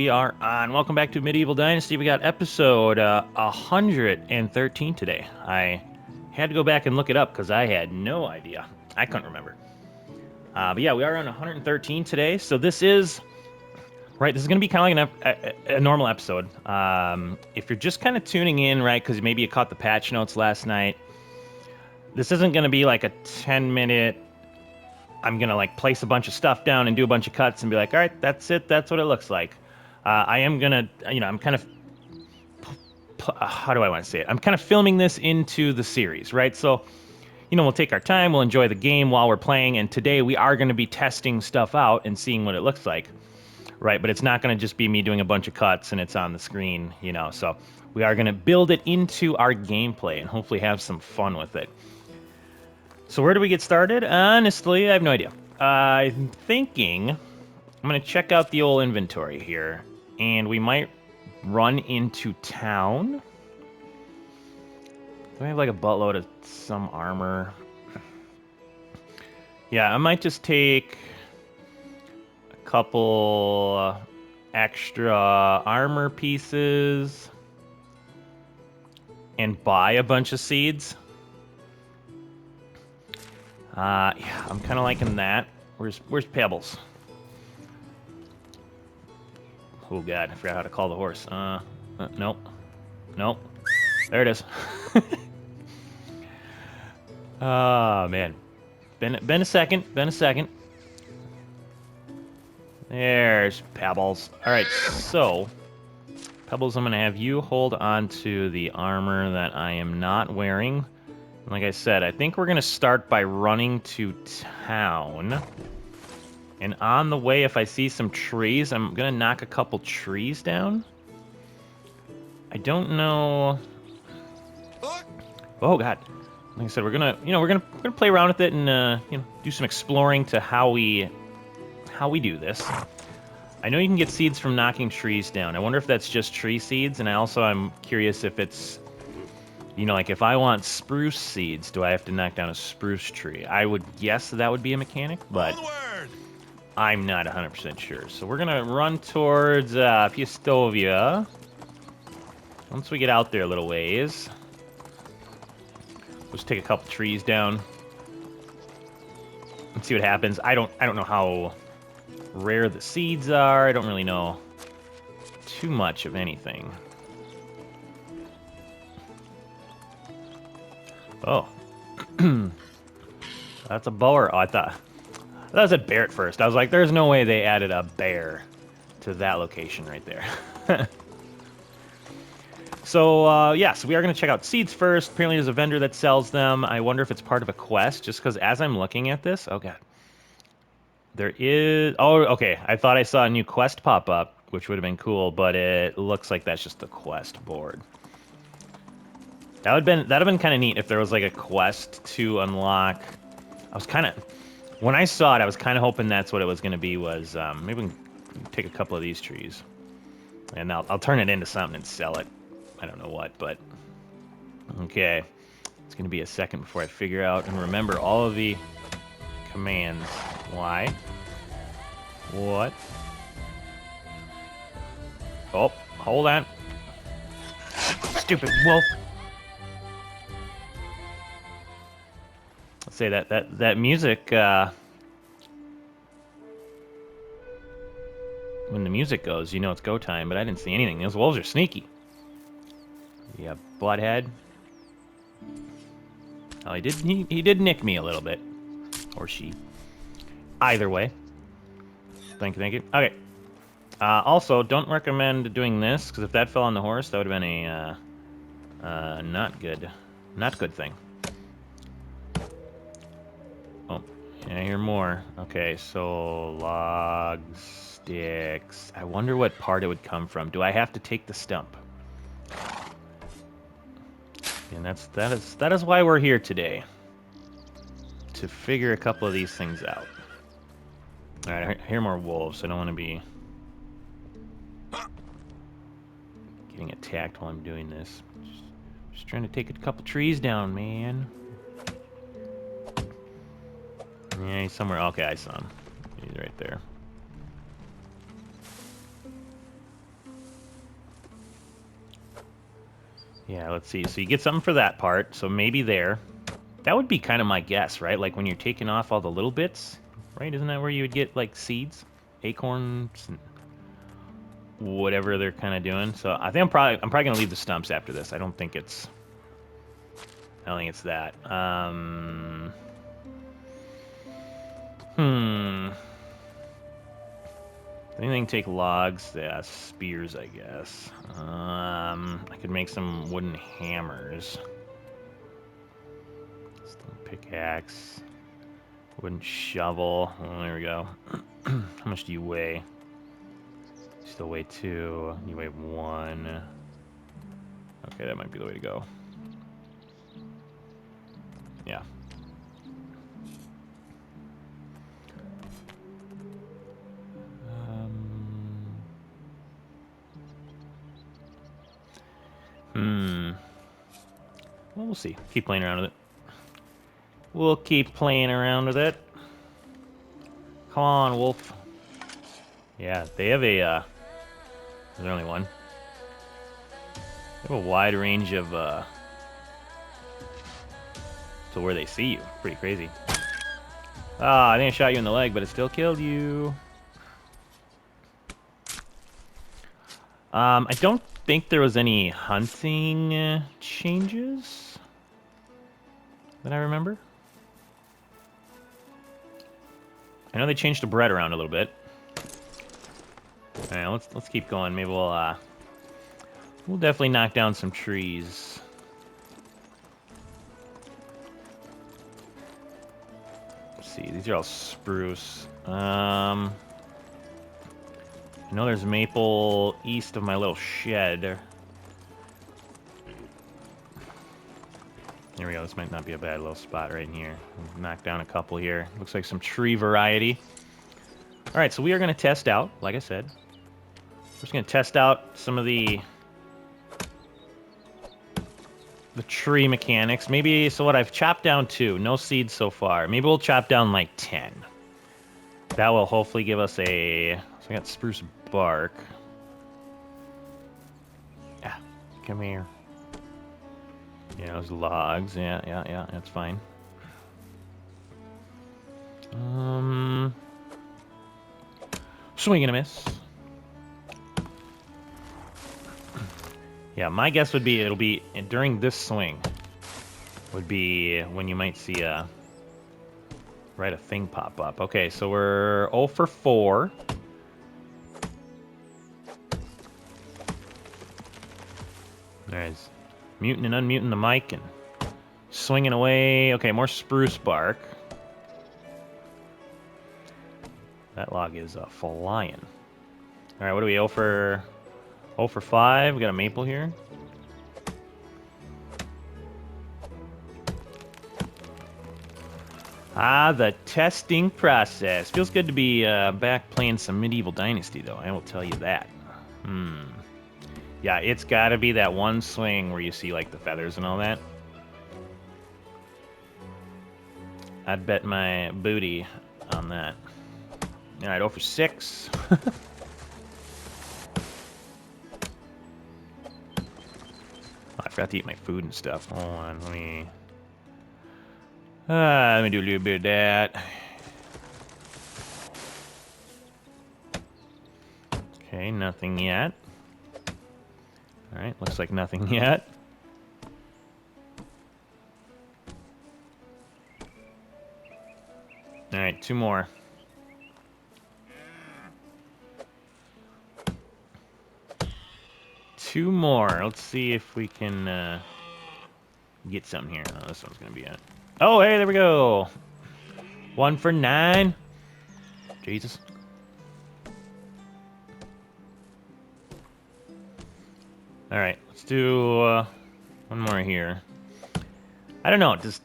we are on. Welcome back to Medieval Dynasty. We got episode 113 today. I had to go back and look it up because I had no idea. I couldn't remember. But yeah, we are on 113 today. So this is right. This is going to be kind of like a normal episode. If you're just kind of tuning in, right, because maybe you caught the patch notes last night, this isn't going to be like a 10-minute. I'm going to like place a bunch of stuff down and do a bunch of cuts and be like, all right, that's it. That's what it looks like. I am going to, I'm kind of, how do I want to say it? I'm kind of filming this into the series, right? So, we'll take our time, we'll enjoy the game while we're playing, and today we are going to be testing stuff out and seeing what it looks like, right? But it's not going to just be me doing a bunch of cuts and it's on the screen, so we are going to build it into our gameplay and hopefully have some fun with it. So where do we get started? Honestly, I have no idea. I'm thinking I'm going to check out the old inventory here, and we might run into town. Do I have like a buttload of some armor? Yeah, I might just take a couple extra armor pieces and buy a bunch of seeds. Yeah, I'm kind of liking that. Where's Pebbles? Oh god, I forgot how to call the horse. Nope. There it is. Oh man, been a second. There's Pebbles. All right, so Pebbles, I'm gonna have you hold on to the armor that I am not wearing. Like I said, I think we're going to start by running to town. And on the way, if I see some trees, I'm going to knock a couple trees down. I don't know. Oh god. Like I said, we're going to, we're going to play around with it and do some exploring to how we do this. I know you can get seeds from knocking trees down. I wonder if that's just tree seeds, and I'm curious if it's like if I want spruce seeds, do I have to knock down a spruce tree? I would guess that would be a mechanic, but I'm not 100% sure. So we're going to run towards Piastovia. Once we get out there a little ways, let's take a couple trees down and see what happens. I don't know how rare the seeds are. I don't really know too much of anything. Oh. That's a boar. Oh, I thought that was a bear at first. I was like, there's no way they added a bear to that location right there. So, yeah, so we are going to check out seeds first. Apparently there's a vendor that sells them. I wonder if it's part of a quest, just because as I'm looking at this, oh, God. There is... Oh, okay. I thought I saw a new quest pop up, which would have been cool, but it looks like that's just the quest board. That'd have been kind of neat if there was like a quest to unlock. When I saw it, I was kind of hoping that's what it was going to be. Was maybe we can take a couple of these trees, and I'll turn it into something and sell it. I don't know what, but okay. It's going to be a second before I figure out and remember all of the commands. Why? What? Oh, hold on. Stupid wolf. Say that music, when the music goes, it's go time, but I didn't see anything. Those wolves are sneaky. Yeah, Bloodhead. Oh, he did nick me a little bit. Or she. Either way. Thank you. Okay. Also, don't recommend doing this, because if that fell on the horse, that would have been a not good thing. I hear more. Okay, so logs, sticks. I wonder what part it would come from. Do I have to take the stump? And that is why we're here today. To figure a couple of these things out. Alright, I hear more wolves. I don't want to be getting attacked while I'm doing this. Just trying to take a couple trees down, man. Yeah, he's somewhere. Okay, I saw him. He's right there. Yeah, let's see. So you get something for that part. So maybe there. That would be kind of my guess, right? Like when you're taking off all the little bits, right? Isn't that where you would get like seeds, acorns, and whatever they're kind of doing? So I think I'm probably gonna leave the stumps after this. I don't think it's that. Hmm. Anything take logs? Yeah, spears, I guess. I could make some wooden hammers. Stone pickaxe. Wooden shovel. Oh, there we go. How much do you weigh? You still weigh 2. You weigh 1. Okay, that might be the way to go. Yeah. Hmm. Well, we'll see. Keep playing around with it. We'll keep playing around with it. Come on, wolf. Yeah, they have a, there's only one. They have a wide range of, to where they see you. Pretty crazy. Ah, I think I shot you in the leg, but it still killed you. I don't think there was any hunting changes that I remember. I know they changed the bread around a little bit. All right, let's keep going. Maybe we'll definitely knock down some trees. Let's see, these are all spruce. I know there's maple east of my little shed. There we go. This might not be a bad little spot right in here. We'll knock down a couple here. Looks like some tree variety. All right, so we are going to test out, like I said. We're just going to test out some of the tree mechanics. Maybe, so what, I've chopped down 2. No seeds so far. Maybe we'll chop down like 10. That will hopefully give us a... So I got spruce bark. Yeah, come here. Yeah, those logs. Yeah, that's fine. Swing and a miss. Yeah, my guess would be it'll be during this swing would be when you might see a thing pop up. Okay, so we're 0 for 4. There's muting and unmuting the mic and swinging away. Okay, more spruce bark. That log is flying. All right, what are we 0 for 5? We got a maple here. Ah, the testing process. Feels good to be back playing some medieval Dynasty, though. I will tell you that. Yeah, it's got to be that one swing where you see, like, the feathers and all that. I'd bet my booty on that. All right, 0 for 6. I forgot to eat my food and stuff. Hold on, let me do a little bit of that. Okay, nothing yet. All right, looks like nothing yet. All right, 2 more. Two more. Let's see if we can get something here. Oh, this one's gonna be it. Oh, hey, there we go. 1 for 9. Jesus. All right, let's do one more here. I don't know. Just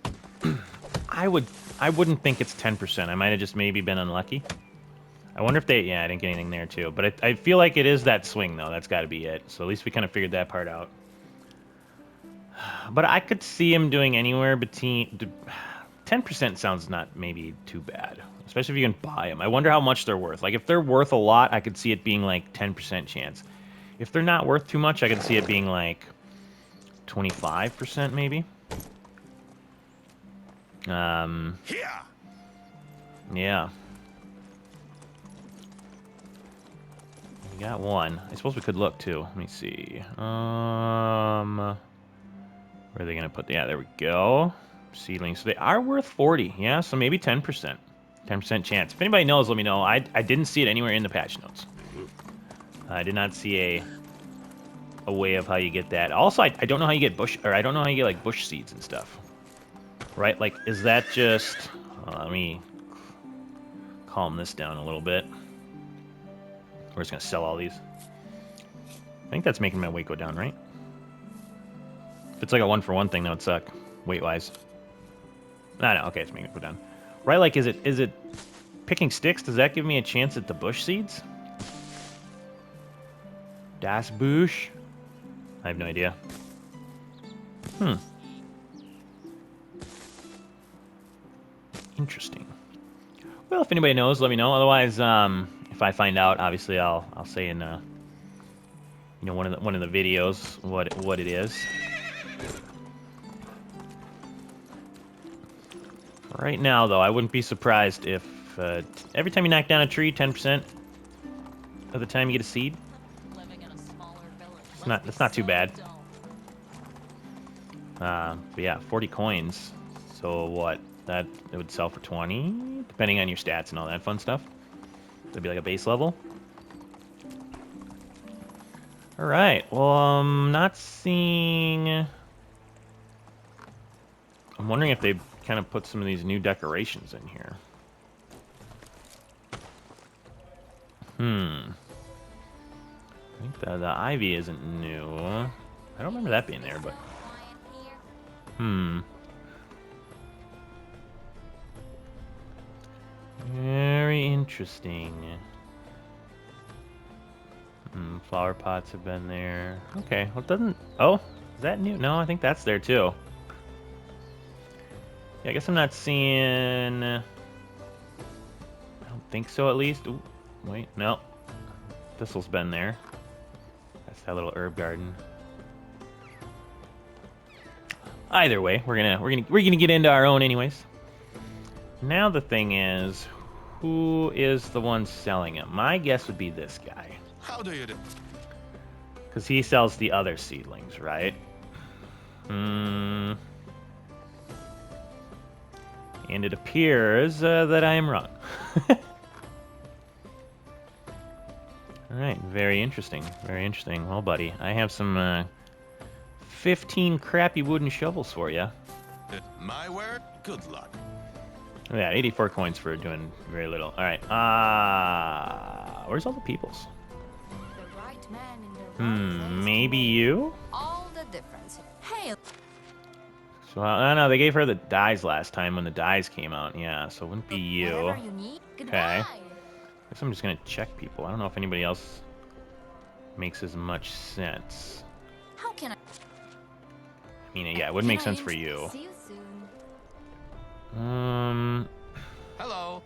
I wouldn't think it's 10%. I might have just maybe been unlucky. I wonder if they... Yeah, I didn't get anything there, too. But I feel like it is that swing, though. That's got to be it. So at least we kind of figured that part out. But I could see him doing anywhere between... 10% sounds not maybe too bad. Especially if you can buy them. I wonder how much they're worth. Like, if they're worth a lot, I could see it being, like, 10% chance. If they're not worth too much, I could see it being, like, 25% maybe. Yeah. We got one. I suppose we could look too. Let me see. Where are they gonna put? Yeah, there we go. Seedlings. So they are worth 40. Yeah, so maybe 10%. 10% chance. If anybody knows, let me know. I didn't see it anywhere in the patch notes. I did not see a way of how you get that. Also, I don't know how you get bush, or I don't know how you get like bush seeds and stuff. Right? Like, is that just? Let me calm this down a little bit. We're just gonna sell all these. I think that's making my weight go down, right? If it's like a 1-for-1 thing, that would suck, weight-wise. No, okay, it's making it go down. Right? Like, is it picking sticks? Does that give me a chance at the bush seeds? Das Bush? I have no idea. Interesting. Well, if anybody knows, let me know. Otherwise, if I find out, obviously I'll say in one of the videos what it is. Right now, though, I wouldn't be surprised if every time you knock down a tree, 10% of the time you get a seed. It's not too bad. But yeah, 40 coins. So what? That it would sell for 20, depending on your stats and all that fun stuff. That'd be like a base level. All right. Well, I'm not seeing. I'm wondering if they kind of put some of these new decorations in here. I think the ivy isn't new. I don't remember that being there, but. Very interesting. Flower pots have been there. Okay, well, it doesn't... Oh, is that new? No, I think that's there, too. Yeah, I guess I'm not seeing... I don't think so, at least. Ooh, wait, no. This'll's been there. That's that little herb garden. Either way, we're gonna get into our own anyways. Now the thing is, who is the one selling it? My guess would be this guy. How do you do? Because he sells the other seedlings, right? And it appears that I am wrong. Alright, very interesting. Very interesting. Well, buddy, I have some 15 crappy wooden shovels for you. My word, good luck. Yeah, 84 coins for doing very little. Alright, where's all the peoples? The right man in the right place Maybe can make you? all the difference. Hey, So, I don't know, they gave her the dyes last time when the dyes came out. Yeah, so it wouldn't be you. whatever you need. Okay. Goodbye. Guess I'm just gonna check people. I don't know if anybody else makes as much sense. How can I? I mean, yeah, it would make sense for you. See you soon. Hello.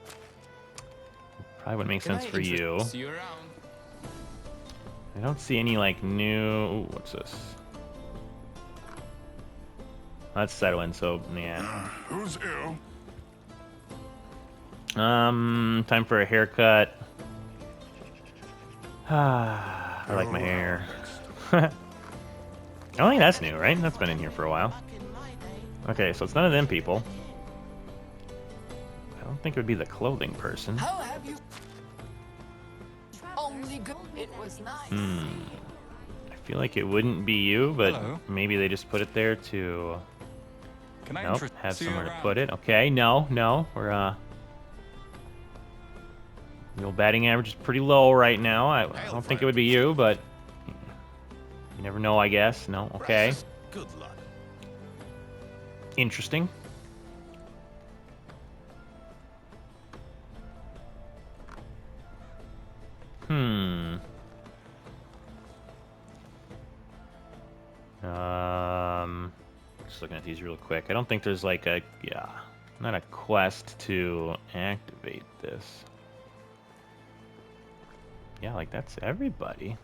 Probably wouldn't make sense for you. See you around. I don't see any, like, new... Ooh, what's this? That's settling, so, yeah. Who's ill? Time for a haircut. I like my hair. I don't think that's new, right? That's been in here for a while. Okay, so it's none of them people. I don't think it would be the clothing person. How have you? Only good. It was nice. I feel like it wouldn't be you, but Hello. maybe they just put it there to... Can I Nope, interest have you somewhere to around? put it. Okay, no, we're, the old batting average is pretty low right now. I don't think it would be you, but you never know, I guess. No, okay. Precious, good luck. Interesting. Just looking at these real quick. I don't think there's like a, yeah, not a quest to activate this. Yeah, like that's everybody.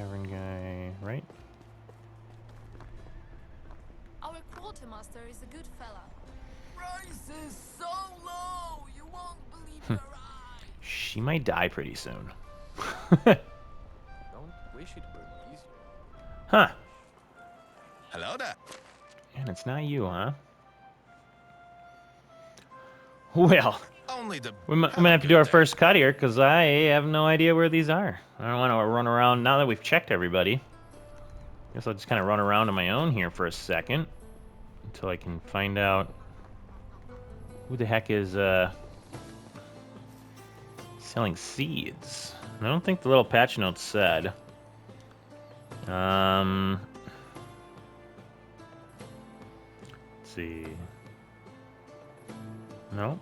Tavern guy, right? Our quartermaster is a good fella. Price is so low, you won't believe your eyes. She might die pretty soon. Don't wish it were easier. Huh. Hello there. And it's not you, huh? Well, Only the. we might have to do our first cut here, because I have no idea where these are. I don't want to run around now that we've checked everybody. Guess I'll just kind of run around on my own here for a second until I can find out who the heck is selling seeds. I don't think the little patch notes said. Let's see. No.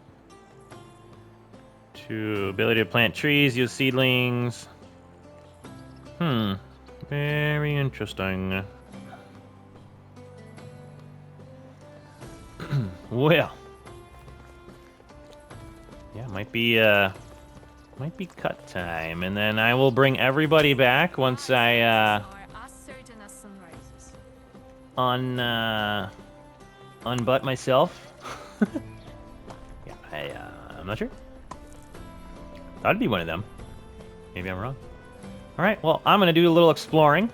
To ability to plant trees, use seedlings. Very interesting. Well. Yeah, might be cut time, and then I will bring everybody back once I Are as certain as sunrises. unbutt myself. Yeah, I'm not sure. That'd be one of them. Maybe I'm wrong. All right, well, I'm gonna do a little exploring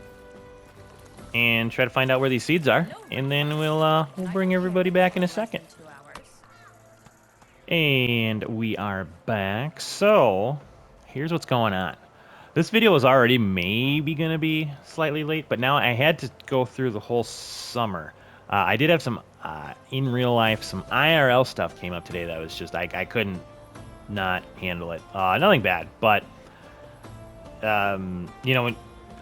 and try to find out where these seeds are, and then we'll bring everybody back in a second. 2 hours. And we are back. So, here's what's going on. This video was already maybe going to be slightly late, but now I had to go through the whole summer. I did have some, in real life, some IRL stuff came up today that was just, I couldn't not handle it. Nothing bad, but, you know,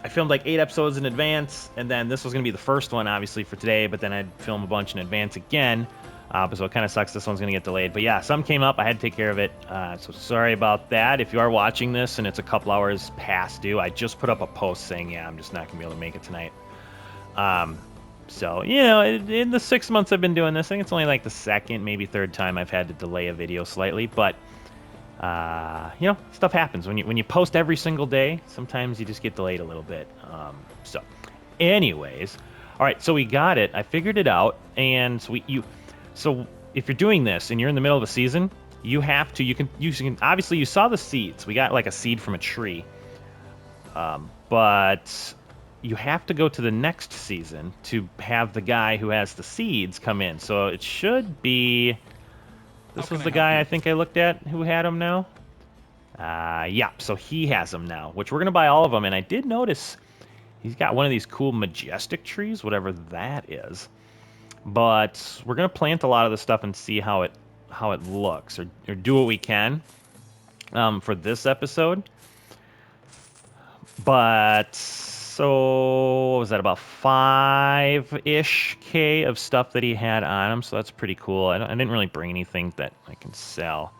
I filmed like 8 episodes in advance, and then this was going to be the first one, obviously, for today, but then I'd film a bunch in advance again. So it kind of sucks this one's going to get delayed. But yeah, some came up. I had to take care of it. So sorry about that. If you are watching this and it's a couple hours past due, I just put up a post saying, yeah, I'm just not going to be able to make it tonight. So, you know, in the 6 months I've been doing this, I think it's only like the second, maybe third time I've had to delay a video slightly. But, you know, stuff happens. When you post every single day, sometimes you just get delayed a little bit. So, anyways. All right, so we got it. I figured it out. And so So if you're doing this and you're in the middle of a season, you have to, you can obviously you saw the seeds. We got like a seed from a tree. But you have to go to the next season to have the guy who has the seeds come in. So it should be, this was the guy I think I looked at who had them now. Yeah, so he has them now, which we're going to buy all of them. And I did notice he's got one of these cool majestic trees, whatever that is. But we're gonna plant a lot of this stuff and see how it looks, or do what we can for this episode. But so what was that, about 5-ish K of stuff that he had on him? So that's pretty cool. I didn't really bring anything that I can sell.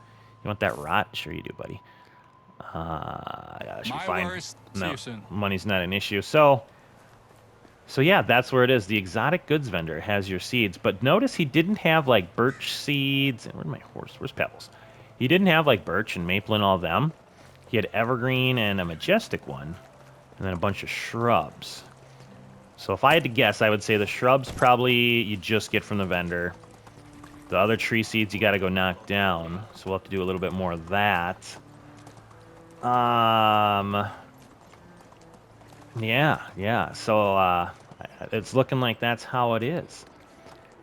You want that rot? Sure you do, buddy. Yeah, that should be fine. Worst. See No, you soon. money's not an issue. So yeah, that's where it is. The exotic goods vendor has your seeds. But notice he didn't have like birch seeds. Where's my horse? Where's Pebbles? He didn't have like birch and maple and all them. He had evergreen and a majestic one. And then a bunch of shrubs. So if I had to guess, I would say the shrubs probably you just get from the vendor. The other tree seeds you got to go knock down. So we'll have to do a little bit more of that. Yeah. So it's looking like that's how it is.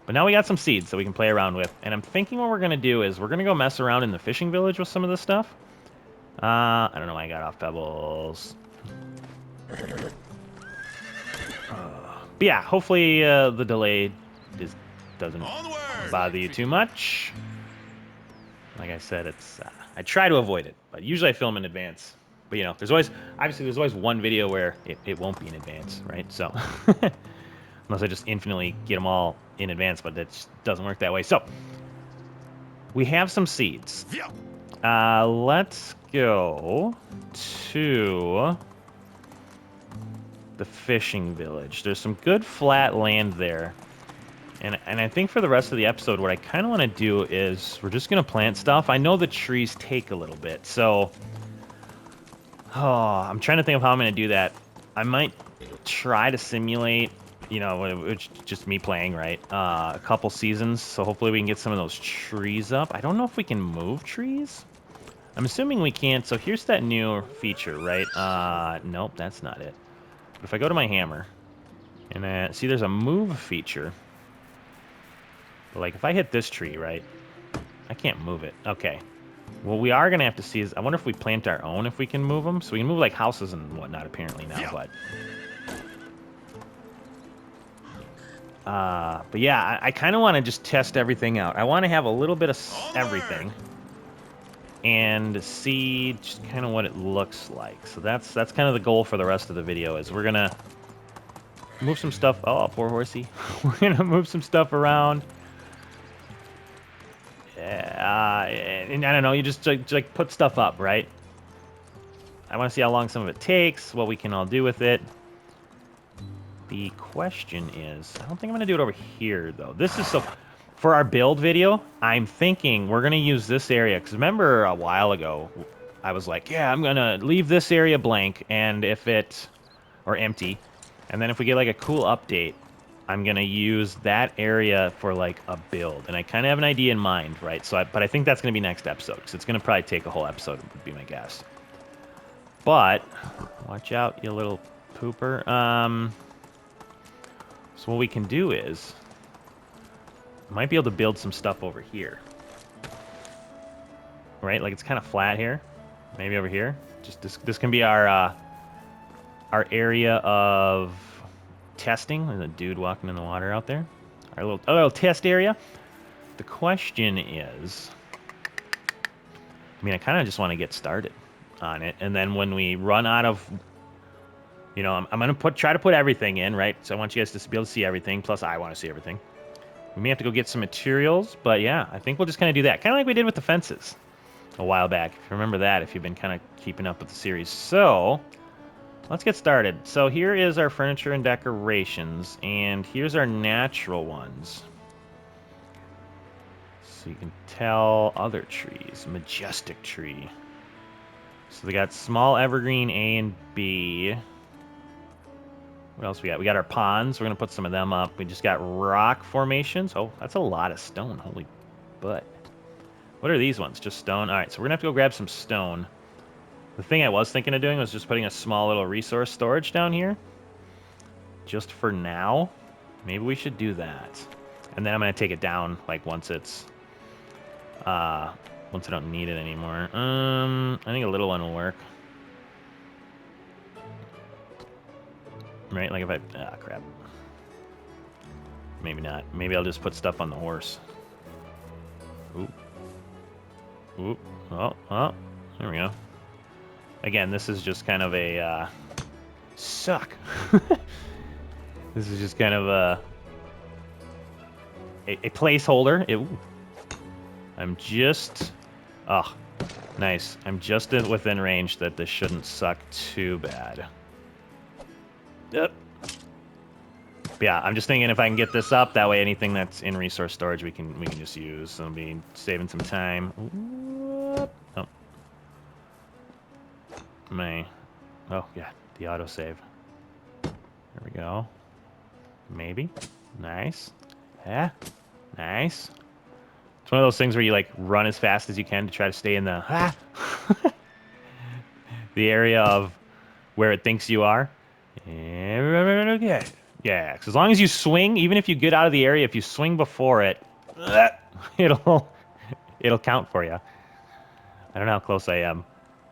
But now we got some seeds that we can play around with. And I'm thinking what we're going to do is we're going to go mess around in the fishing village with some of this stuff. I don't know why I got off Pebbles. But yeah, hopefully the delay doesn't bother you too much. Like I said, it's I try to avoid it, but usually I film in advance. But you know, there's always one video where it won't be in advance, right? So unless I just infinitely get them all in advance, but that just doesn't work that way. So we have some seeds. Let's go to the fishing village. There's some good flat land there. And I think for the rest of the episode, what I kind of want to do is we're just going to plant stuff. I know the trees take a little bit, so I'm trying to think of how I'm going to do that I might try to simulate, you know, it's just me playing, right? A couple seasons, so hopefully we can get some of those trees up. I don't know if we can move trees. I'm assuming we can't, so here's that new feature, right? Nope, that's not it. But if I go to my hammer, and then, see, there's a move feature. But, like, if I hit this tree, right, I can't move it. Okay. What we are going to have to see is, I wonder if we plant our own, if we can move them. So we can move, like, houses and whatnot, apparently, now, but... But yeah, I kind of want to just test everything out. I want to have a little bit of everything. And see just kind of what it looks like. So that's kind of the goal for the rest of the video, is we're going to move some stuff... Oh, poor horsey. We're going to move some stuff around. And I don't know, you just like put stuff up, right? I want to see how long some of it takes, what we can all do with it. The question is, I don't think I'm going to do it over here, though. This is so... For our build video, I'm thinking we're going to use this area. Because remember a while ago, I was like, yeah, I'm going to leave this area blank, and if it... Or empty. And then if we get, like, a cool update, I'm going to use that area for, like, a build. And I kind of have an idea in mind, right? So, but I think that's going to be next episode, because it's going to probably take a whole episode, would be my guess. But, watch out, you little pooper. So what we can do is, might be able to build some stuff over here. Right? Like, it's kind of flat here. Maybe over here. Just this can be our area of testing. There's a dude walking in the water out there. Our little test area. The question is, I mean, I kind of just want to get started on it, and then when we run out of, you know, I'm gonna try to put everything in, right? So I want you guys to be able to see everything. Plus, I want to see everything. We may have to go get some materials, but yeah, I think we'll just kind of do that, kind of like we did with the fences a while back. If you remember that, if you've been kind of keeping up with the series. So let's get started. So here is our furniture and decorations, and here's our natural ones. So you can tell other trees. Majestic tree. So they got small evergreen A and B. What else we got? We got our ponds. We're going to put some of them up. We just got rock formations. Oh, that's a lot of stone. Holy butt. What are these ones? Just stone? All right, so we're going to have to go grab some stone. The thing I was thinking of doing was just putting a small little resource storage down here. Just for now. Maybe we should do that. And then I'm going to take it down, like, once it's... once I don't need it anymore. I think a little one will work. Right, like if I... Ah, crap. Maybe not. Maybe I'll just put stuff on the horse. Oop. Oop. Oh, oh. There we go. Again, this is just kind of a... Suck! This is just kind of a placeholder. I'm just... Oh, nice. I'm just within range that this shouldn't suck too bad. Yep. Yeah, I'm just thinking if I can get this up, that way anything that's in resource storage we can just use. So I'll be saving some time. Whoop. Oh. Oh, yeah, the autosave. There we go. Maybe. Nice. Yeah. Nice. It's one of those things where you, like, run as fast as you can to try to stay in the... the area of where it thinks you are. Yeah. Yeah, because as long as you swing, even if you get out of the area, if you swing before it, it'll count for you. I don't know how close I am.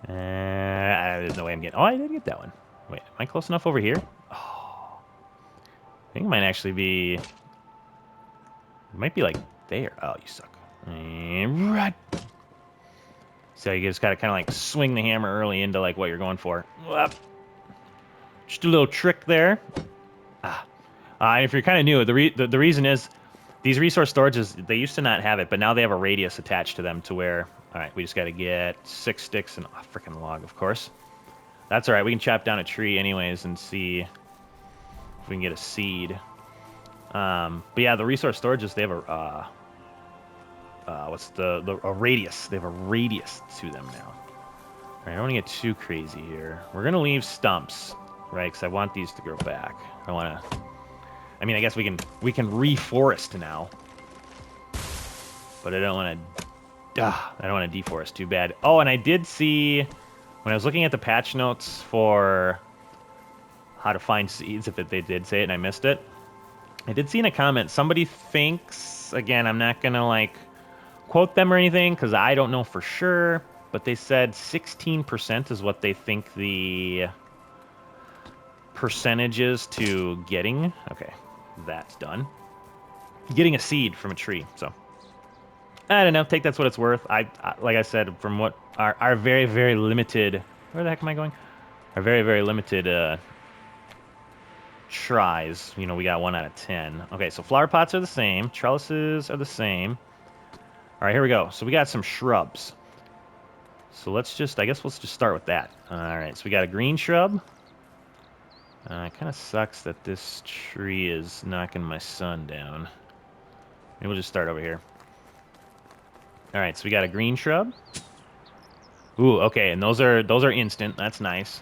There's no way I'm getting... Oh, I did get that one. Wait, am I close enough over here? Oh. I think it might actually be... It might be, like, there. Oh, you suck. Right. So you just gotta kind of, like, swing the hammer early into, like, what you're going for. Just a little trick there. And if you're kind of new, the reason is these resource storages, they used to not have it, but now they have a radius attached to them to where, all right, we just got to get 6 sticks and a freaking log, of course. That's all right. We can chop down a tree anyways and see if we can get a seed. But yeah, the resource storages, they have a a radius. They have a radius to them now. All right, I don't want to get too crazy here. We're gonna leave stumps right? Because I want these to grow back. I want to. I mean, I guess we can reforest now, but I don't want to. I don't want to deforest too bad. Oh, and I did see when I was looking at the patch notes for how to find seeds, if they did say it and I missed it. I did see in a comment somebody thinks, again, I'm not gonna like quote them or anything because I don't know for sure, but they said 16% is what they think the percentages to getting. Okay, that's done. Getting a seed from a tree. So I don't know. Take that's what it's worth. I like I said, from what our very very limited. Where the heck am I going? Our very very limited tries. You know, we got 1 out of 10. Okay, so flower pots are the same. Trellises are the same. All right, here we go. So we got some shrubs. So let's just, I guess let's just start with that. All right, so we got a green shrub. It kind of sucks that this tree is knocking my sun down. Maybe we'll just start over here. All right, so we got a green shrub. Ooh, okay, and those are instant. That's nice.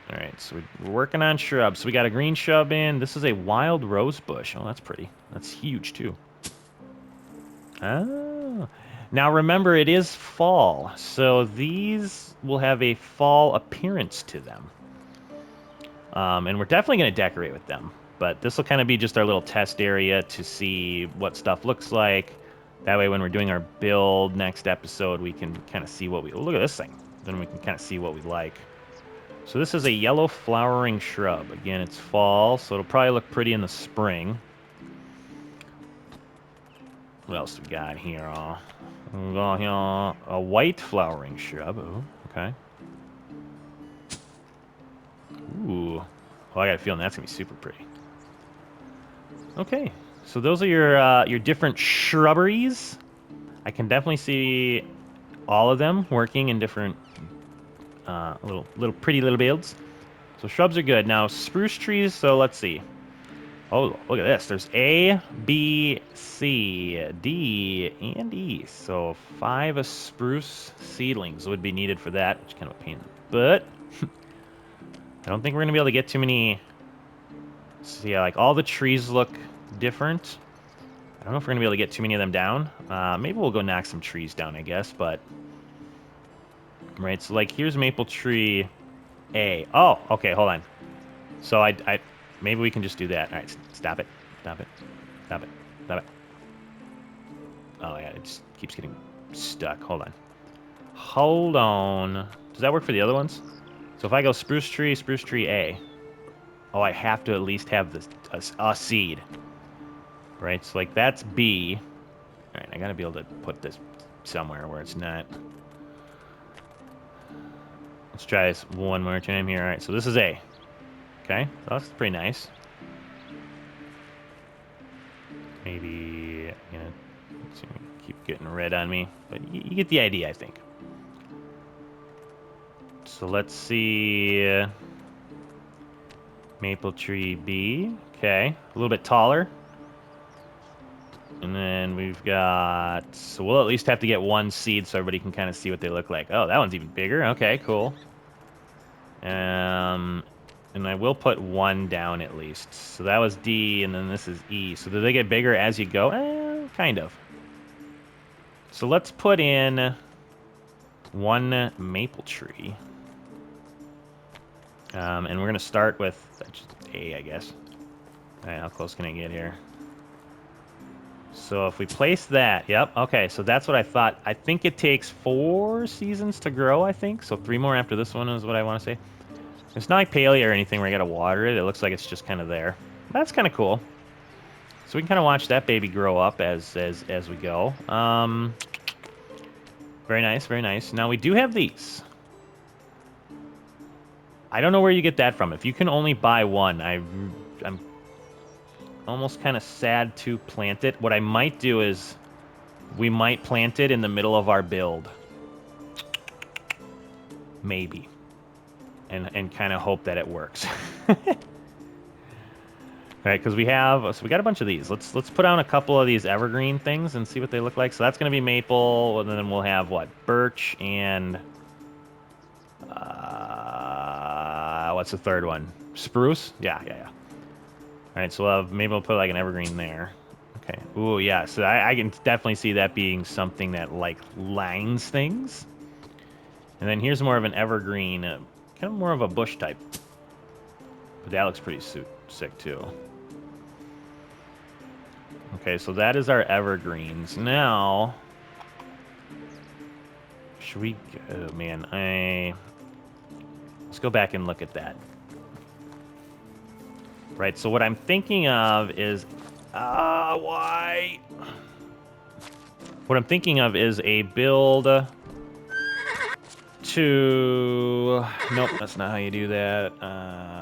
All right, so we're working on shrubs. So we got a green shrub in. This is a wild rose bush. Oh, that's pretty. That's huge, too. Oh. Now, remember, it is fall, so these will have a fall appearance to them. And we're definitely going to decorate with them. But this will kind of be just our little test area to see what stuff looks like. That way, when we're doing our build next episode, we can kind of see what we... Oh, look at this thing. Then we can kind of see what we like. So this is a yellow flowering shrub. Again, it's fall, so it'll probably look pretty in the spring. What else we got here? We got here a white flowering shrub. Ooh, okay. Ooh. Oh, I got a feeling that's going to be super pretty. Okay, so those are your different shrubberies. I can definitely see all of them working in different little pretty little builds. So shrubs are good. Now spruce trees, so let's see. Oh, look at this. There's A, B, C, D, and E. So 5 spruce seedlings would be needed for that, which is kind of a pain. But I don't think we're going to be able to get too many. So yeah, like all the trees look different. I don't know if we're going to be able to get too many of them down. Maybe we'll go knock some trees down, I guess. But right, so like here's maple tree A. Oh, okay, hold on. So I maybe we can just do that. All right, stop it. Stop it. Stop it. Stop it. Oh, yeah, it just keeps getting stuck. Hold on. Hold on. Does that work for the other ones? So if I go spruce tree A. Oh, I have to at least have this a seed. Right, so like that's B. All right, I got to be able to put this somewhere where it's not. Let's try this one more time here. All right, so this is A. Okay, so that's pretty nice. Maybe, you know, keep getting red on me, but you get the idea, I think. So let's see. Maple tree B. Okay, a little bit taller. And then we've got, so we'll at least have to get 1 seed so everybody can kind of see what they look like. Oh, that one's even bigger. Okay, cool. And I will put 1 down at least. So that was D, and then this is E. So do they get bigger as you go? Kind of. So let's put in 1 maple tree. And we're going to start with just A, I guess. All right, how close can I get here? So if we place that, yep, okay, so that's what I thought. I think it takes 4 seasons to grow, I think. So 3 more after this one is what I want to say. It's not like paleo or anything where I got to water it. It looks like it's just kind of there. That's kind of cool. So we can kind of watch that baby grow up as we go. Very nice, very nice. Now we do have these. I don't know where you get that from. If you can only buy 1, I'm almost kind of sad to plant it. What I might do is we might plant it in the middle of our build. Maybe. And kind of hope that it works. All right, because we got a bunch of these. Let's put on a couple of these evergreen things and see what they look like. So that's going to be maple, and then we'll have what? Birch and What's the third one? Spruce? Yeah. All right, so maybe we'll put like an evergreen there. Okay. Ooh, yeah. So I can definitely see that being something that like lines things. And then here's more of an evergreen, kind of more of a bush type. But that looks pretty sick too. Okay, so that is our evergreens. Now, should we? Oh man, let's go back and look at that. Right. So what I'm thinking of is, why? What I'm thinking of is a build to. Nope, that's not how you do that.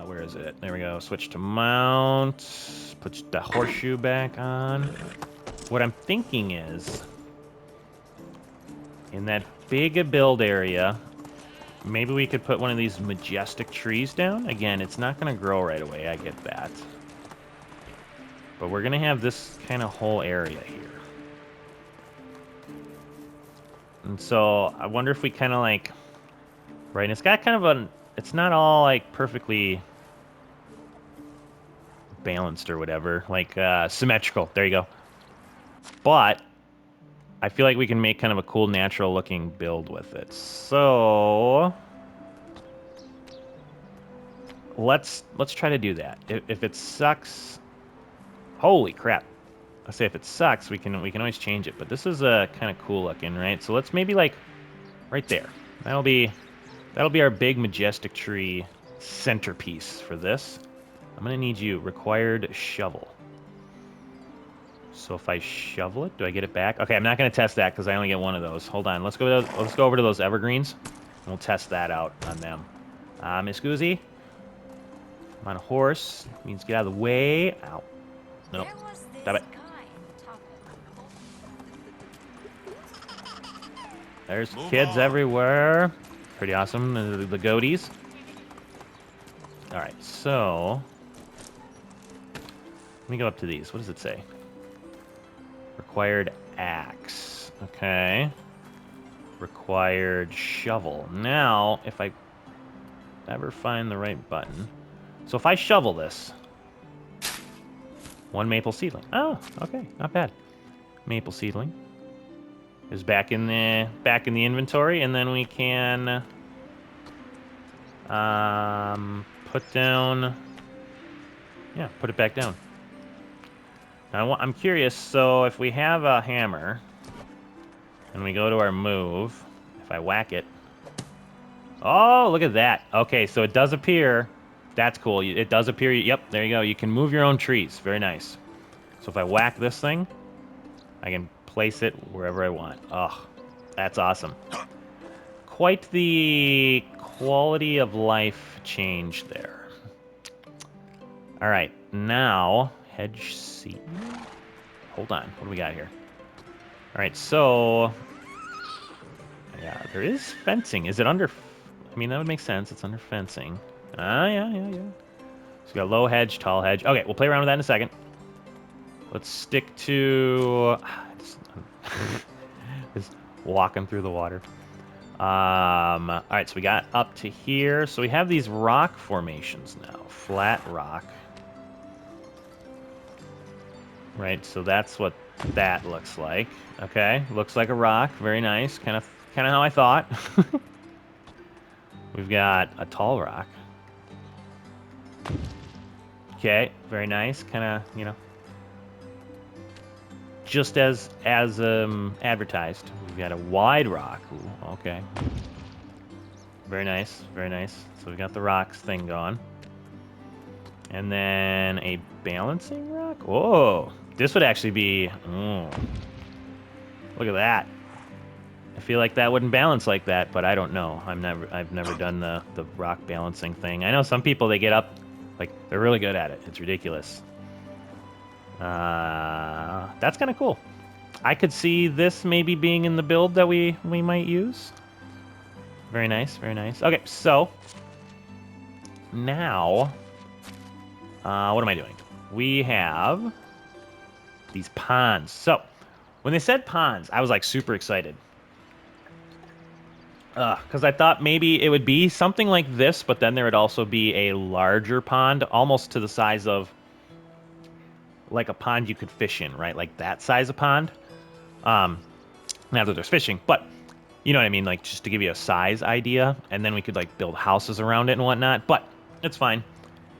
Where is it? There we go. Switch to mount. Put the horseshoe back on. What I'm thinking is, in that big build area, maybe we could put one of these majestic trees down. Again, it's not going to grow right away. I get that. But we're going to have this kind of whole area here. And so I wonder if we kind of like... Right, and it's got kind of a... It's not all like perfectly balanced or whatever. Like symmetrical. There you go. But I feel like we can make kind of a cool natural looking build with it. So... Let's try to do that. If it sucks... Holy crap. I say if it sucks, we can always change it. But this is kind of cool looking, right? So let's maybe like right there. That'll be our big majestic tree centerpiece for this. I'm gonna need you required shovel. So if I shovel it, do I get it back? Okay, I'm not gonna test that because I only get one of those. Hold on, let's go over to those evergreens, and we'll test that out on them. Miss Goozy, I'm on a horse. Means get out of the way. Ow. Nope. There was this Stop it. guy in Tupper. There's Move kids on. everywhere. Pretty awesome. The goatees. All right, so let me go up to these. What does it say? Required axe. Okay. Required shovel. Now, if I ever find the right button. So if I shovel this, one maple seedling. Oh, okay, not bad. Maple seedling is back in the inventory, and then we can put down. Yeah, put it back down. Now I'm curious. So if we have a hammer, and we go to our move, if I whack it. Oh, look at that. Okay, so it does appear. That's cool. It does appear. Yep, there you go. You can move your own trees. Very nice. So if I whack this thing, I can place it wherever I want. Oh, that's awesome. Quite the quality of life change there. All right, now hedge seed. Hold on. What do we got here? All right, so yeah, there is fencing. Is it under? I mean, that would make sense. It's under fencing. Yeah. So we got low hedge, tall hedge. Okay, we'll play around with that in a second. Let's stick to just walking through the water. All right, so we got up to here. So we have these rock formations now. Flat rock. Right, so that's what that looks like. Okay, looks like a rock. Very nice. Kind of how I thought. We've got a tall rock. Okay, very nice. Kind of, just as advertised. We've got a wide rock. Ooh, okay. Very nice, very nice. So we've got the rocks thing going. And then a balancing rock. Whoa, this would actually be. Oh, look at that. I feel like that wouldn't balance like that, but I don't know. I've never done the rock balancing thing. I know some people, they get up, like they're really good at it. It's ridiculous. That's kind of cool. I could see this maybe being in the build that we might use. Very nice, very nice. Okay, so now, what am I doing? We have these ponds. So when they said ponds, I was like super excited. Because I thought maybe it would be something like this, but then there would also be a larger pond, almost to the size of like a pond you could fish in, right? Like that size of pond. Um, Not that there's fishing, but you know what I mean, like just to give you a size idea, and then we could like build houses around it and whatnot. But it's fine,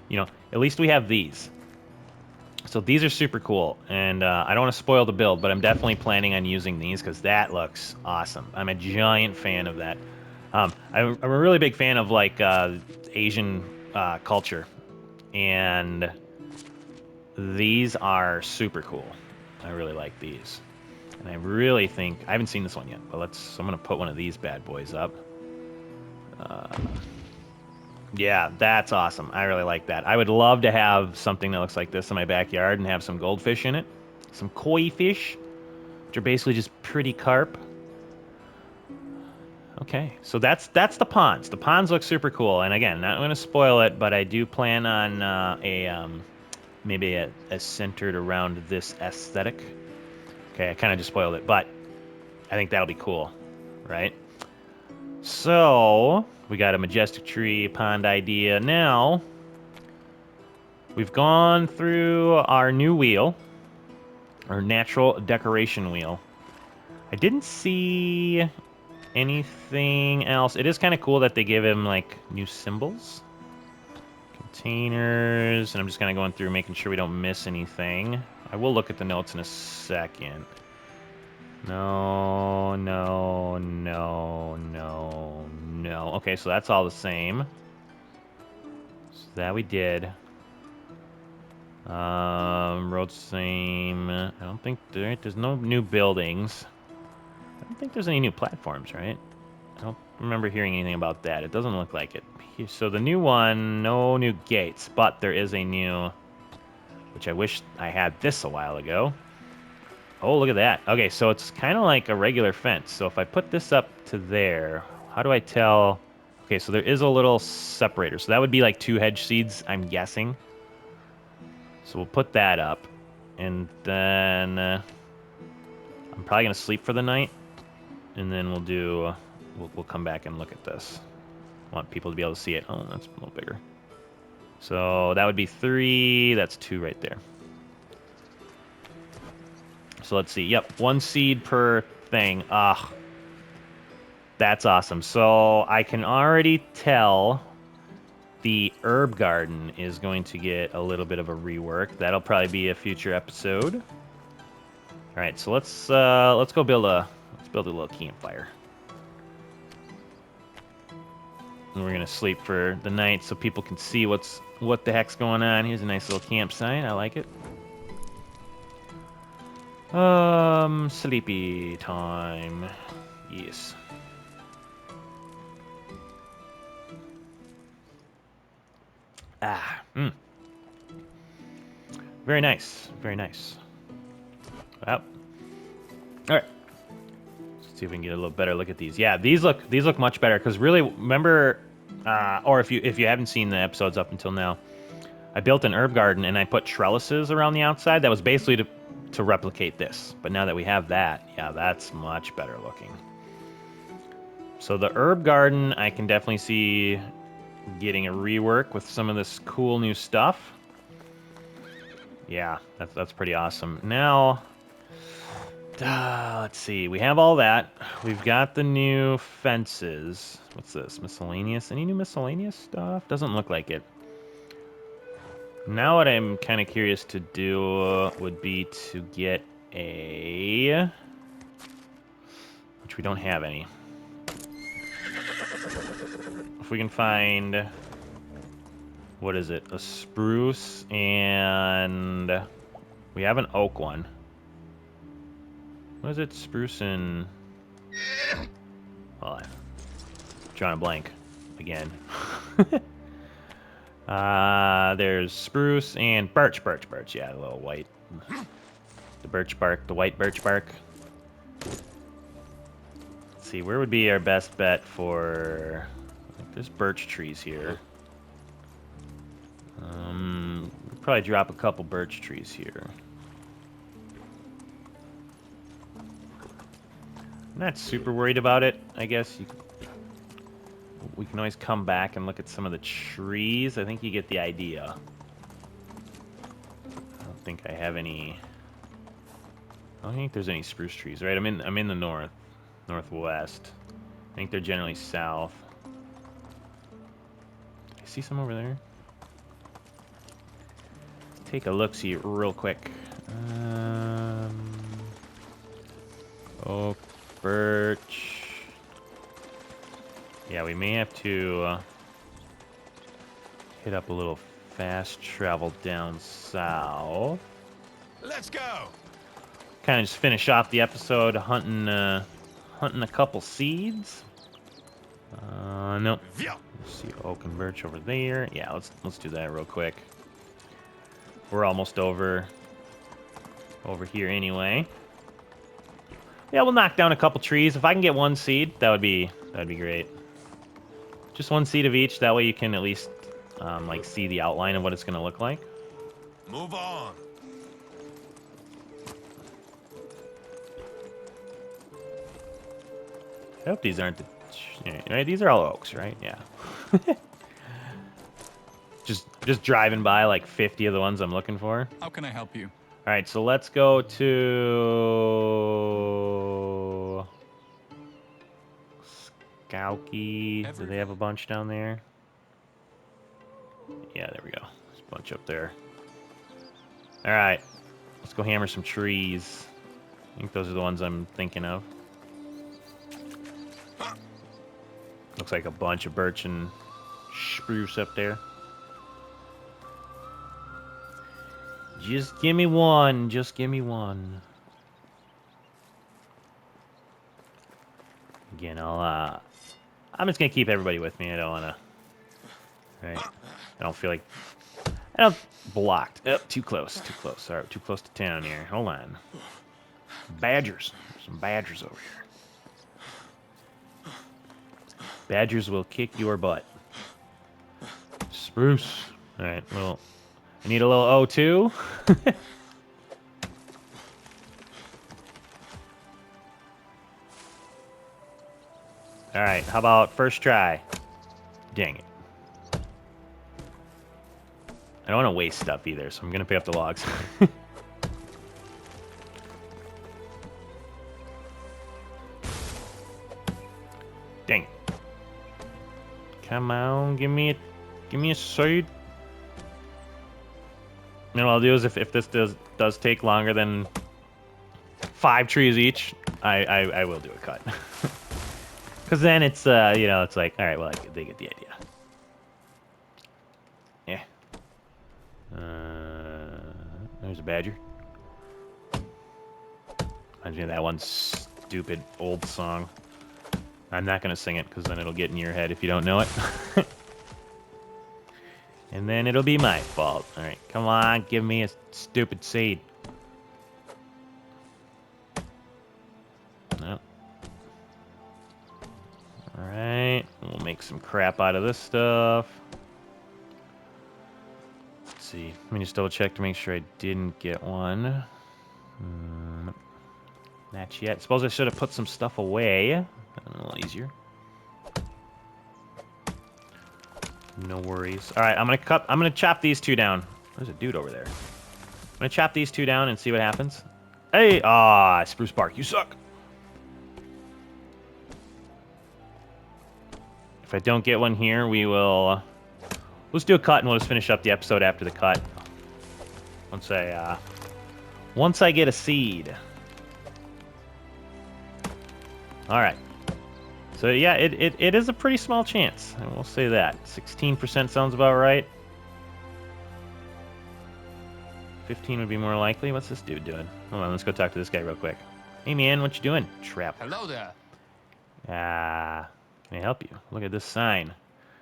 you know. At least we have these. So these are super cool, and I don't want to spoil the build, but I'm definitely planning on using these because that looks awesome. I'm a giant fan of that. I'm a really big fan of like Asian culture, and these are super cool. I really like these, and I really think I haven't seen this one yet, but let's. I'm gonna put one of these bad boys up. Yeah, that's awesome. I really like that. I would love to have something that looks like this in my backyard and have some goldfish in it. Some koi fish, which are basically just pretty carp. Okay, so that's the ponds. The ponds look super cool, and again, not going to spoil it, but I do plan on maybe a centered around this aesthetic. Okay, I kind of just spoiled it, but I think that'll be cool, right? So we got a majestic tree pond idea. Now we've gone through our new wheel, our natural decoration wheel. I didn't see anything else. It is kind of cool that they give him like new symbols, containers, and I'm just kind of going through making sure we don't miss anything. I will look at the notes in a second. No, no, no, no, no. Okay, so that's all the same. So that we did. Road's same. I don't think there's no new buildings. I don't think there's any new platforms, right? I don't remember hearing anything about that. It doesn't look like it. So the new one, no new gates, but there is a new, which I wish I had this a while ago. Oh, look at that. Okay, so it's kind of like a regular fence. So if I put this up to there, how do I tell? Okay, so there is a little separator. So that would be like 2 hedge seeds, I'm guessing. So we'll put that up. And then I'm probably going to sleep for the night. And then we'll do, we'll come back and look at this. I want people to be able to see it. Oh, that's a little bigger. So that would be 3. That's 2 right there. So let's see. Yep, 1 seed per thing. That's awesome. So I can already tell the herb garden is going to get a little bit of a rework. That'll probably be a future episode. All right, so let's go build a little campfire. And we're gonna sleep for the night so people can see what the heck's going on. Here's a nice little campsite. I like it. Sleepy time. Yes. Very nice. Very nice. Well. Alright. Let's see if we can get a little better look at these. Yeah, these look much better, because really, remember, or if you haven't seen the episodes up until now, I built an herb garden and I put trellises around the outside. That was basically to replicate this. But now that we have that, yeah, that's much better looking. So the herb garden, I can definitely see getting a rework with some of this cool new stuff. Yeah, that's pretty awesome. Now, let's see. We have all that. We've got the new fences. What's this? Miscellaneous? Any new miscellaneous stuff? Doesn't look like it. Now what I'm kind of curious to do would be to get a... which we don't have any. If we can find... what is it? A spruce and... we have an oak one. What is it? Spruce and... well, I'm drawing a blank again. There's spruce and birch. Yeah, the little white. The birch bark, the white birch bark. Let's see, where would be our best bet for... there's birch trees here. We'll probably drop a couple birch trees here. I'm not super worried about it, I guess. we can always come back and look at some of the trees. I think you get the idea. I don't think I have any. I don't think there's any spruce trees, right? I'm in the northwest. I think they're generally south. I see some over there. Let's take a look-see real quick. Oak, birch. Yeah, we may have to hit up a little fast travel down south. Let's go. Kind of just finish off the episode hunting a couple seeds. Nope. Yeah. See oak and birch over there. Yeah, let's do that real quick. We're almost over here anyway. Yeah, we'll knock down a couple trees. If I can get one seed, that'd be great. Just one seed of each. That way you can at least like see the outline of what it's gonna look like. Move on. I hope these aren't the right. These are all oaks, right? Yeah. just driving by like 50 of the ones I'm looking for. How can I help you? All right, so let's go to Skauki. Do they have a bunch down there? Yeah, there we go. There's a bunch up there. All right, let's go hammer some trees. I think those are the ones I'm thinking of. Looks like a bunch of birch and spruce up there. Just give me one. Just give me one. Again, I'm just gonna keep everybody with me. I don't wanna. Right. I don't feel like. I don't blocked. Oh, too close. Too close. All right, too close to town here. Hold on. Badgers. There's some badgers over here. Badgers will kick your butt. Spruce. All right. Well, I need a little O2. All right. How about first try? Dang it. I don't want to waste stuff either, so I'm going to pick up the logs. Dang it. Come on, give me a seed. And what I'll do is if this does take longer than 5 trees each, I will do a cut. Because then it's it's like, all right, well, they get the idea. Yeah. There's a badger. Reminds me of that one stupid old song. I'm not going to sing it because then it'll get in your head if you don't know it. And then it'll be my fault. All right, come on, give me a stupid seed. No. All right, we'll make some crap out of this stuff. Let's see. Let me just double check to make sure I didn't get one. Not yet. Suppose I should have put some stuff away. A little easier. No worries. All right, I'm gonna chop these 2 down. There's a dude over there. I'm gonna chop these 2 down and see what happens. Hey, spruce bark, you suck. If I don't get one here, let's do a cut and we'll just finish up the episode after the cut. Once I get a seed. All right. So yeah, it is a pretty small chance. I will say that. 16% sounds about right. 15 would be more likely. What's this dude doing? Hold on, let's go talk to this guy real quick. Hey man, what you doing? Trap. Hello there. Can I help you? Look at this sign.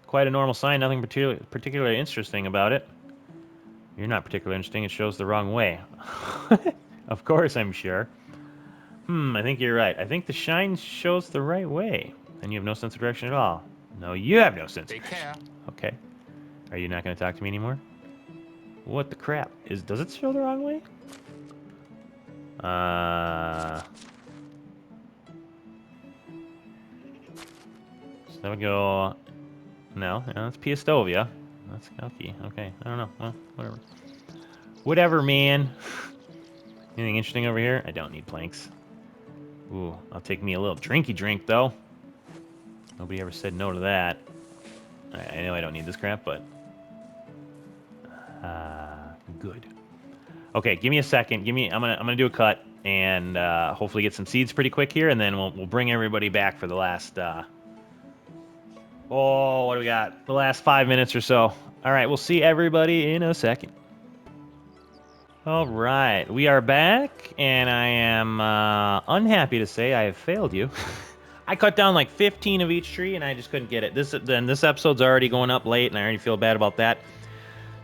Quite a normal sign, nothing particularly interesting about it. You're not particularly interesting, it shows the wrong way. Of course, I'm sure. I think you're right. I think the shine shows the right way. And you have no sense of direction at all. No, you have no sense of Take direction. care. Okay. Are you not going to talk to me anymore? What the crap? Does it show the wrong way? So there we go No, that's Piastovia. That's Kelky. Okay, I don't know. Well, whatever. Whatever, man. Anything interesting over here? I don't need planks. Ooh, I'll take me a little drinky drink, though. Nobody ever said no to that. I know I don't need this crap, but... good. Okay, give me a second. I'm gonna do a cut and hopefully get some seeds pretty quick here, and then we'll bring everybody back for the last what do we got? The last 5 minutes or so. All right, we'll see everybody in a second. All right, we are back, and I am unhappy to say I have failed you. I cut down like 15 of each tree, and I just couldn't get it. This episode's already going up late, and I already feel bad about that.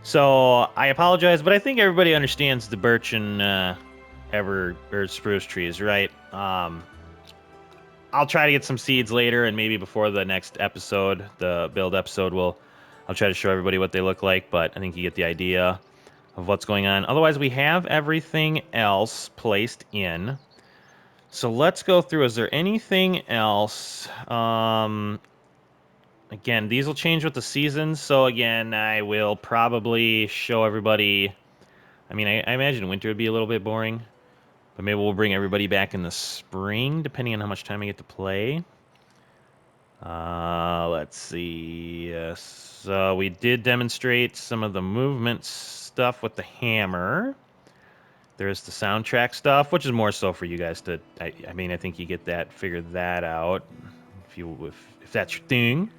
So I apologize, but I think everybody understands the birch and spruce trees, right? I'll try to get some seeds later, and maybe before the next episode, the build episode, I'll try to show everybody what they look like. But I think you get the idea of what's going on. Otherwise, we have everything else placed in. So let's go through. Is there anything else? Again, these will change with the seasons. So again, I will probably show everybody. I mean, I imagine winter would be a little bit boring. But maybe we'll bring everybody back in the spring, depending on how much time I get to play. Let's see. So we did demonstrate some of the movement stuff with the hammer. There's the soundtrack stuff, which is more so for you guys to... I mean, I think you get that, figure that out, if that's your thing.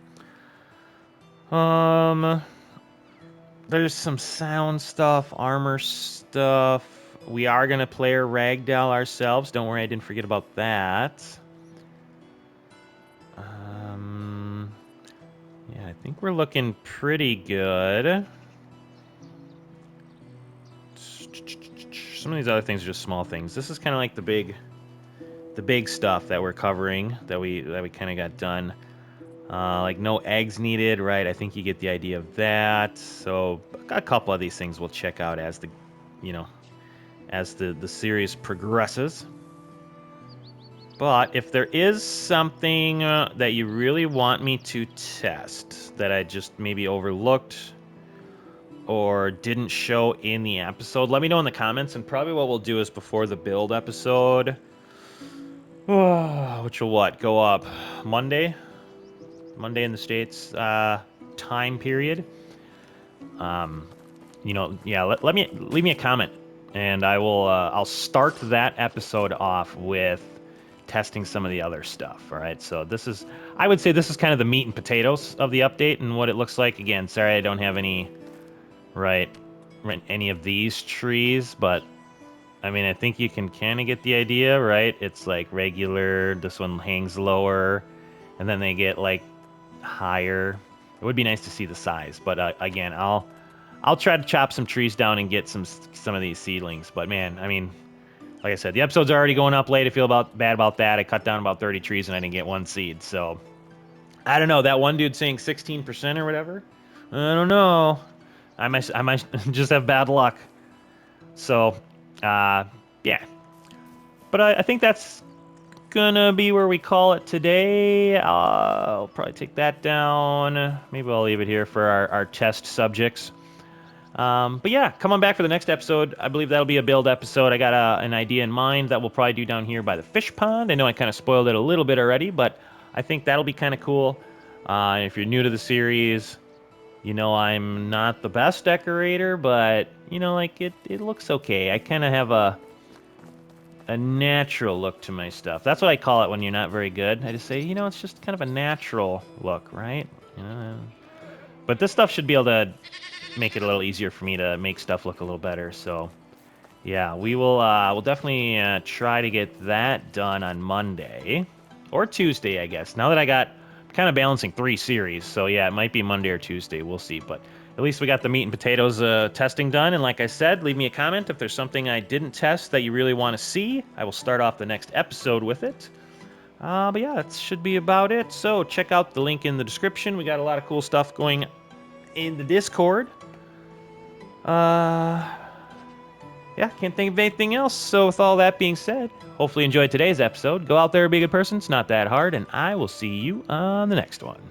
There's some sound stuff, armor stuff. We are going to play our ragdoll ourselves. Don't worry, I didn't forget about that. Yeah, I think we're looking pretty good. Some of these other things are just small things. This is kind of like the big stuff that we're covering, that we kind of got done. Like no eggs needed, right? I think you get the idea of that. So a couple of these things we'll check out as the series progresses. But if there is something that you really want me to test that I just maybe overlooked or didn't show in the episode, let me know in the comments. And probably what we'll do is before the build episode, which will go up Monday in the States time period. Leave me a comment. And I'll start that episode off with testing some of the other stuff. All right, so I would say this is kind of the meat and potatoes of the update and what it looks like. Again, sorry I don't have any of these trees, but I mean I think you can kind of get the idea, right? It's like regular. This one hangs lower, and then they get like higher. It would be nice to see the size, but again, I'll try to chop some trees down and get some of these seedlings. But man, I mean, like I said, the episode's already going up late. I feel bad about that. I cut down about 30 trees and I didn't get one seed. So I don't know. That one dude saying 16% or whatever. I don't know. I might just have bad luck. So yeah. But I think that's gonna be where we call it today. I'll probably take that down. Maybe I'll leave it here for our test subjects. But yeah, come on back for the next episode. I believe that'll be a build episode. I got an idea in mind that we'll probably do down here by the fish pond. I know I kind of spoiled it a little bit already, but I think that'll be kind of cool. If you're new to the series, I'm not the best decorator, but, it looks okay. I kind of have a natural look to my stuff. That's what I call it when you're not very good. I just say, it's just kind of a natural look, right? But this stuff should be able to make it a little easier for me to make stuff look a little better. So yeah, we'll definitely try to get that done on Monday or Tuesday, I guess. Now that I got kind of balancing 3 series, so yeah, it might be Monday or Tuesday. We'll see, but at least we got the meat and potatoes testing done. And like I said, leave me a comment if there's something I didn't test that you really want to see. I will start off the next episode with it. But yeah, that should be about it. So check out the link in the description. We got a lot of cool stuff going in the Discord. Yeah, can't think of anything else. So with all that being said, hopefully you enjoyed today's episode. Go out there, be a good person. It's not that hard, and I will see you on the next one.